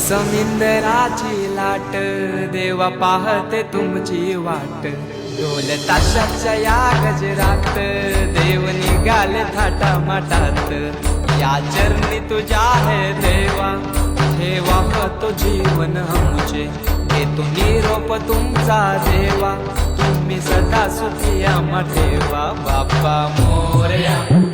समिंदराची लाट देवा पाहते तुमची वाट, ढोल ताशाच्या या गजरात देव निघाले थाटा माटात। या चरणी तुझ्या है देवा, ठेवा तो जीवन आमचे, घेतो निरोप तुमचा देवा, तुम्ही सदा सुखी आम्हा ठेवा। बाप्पा मोरया।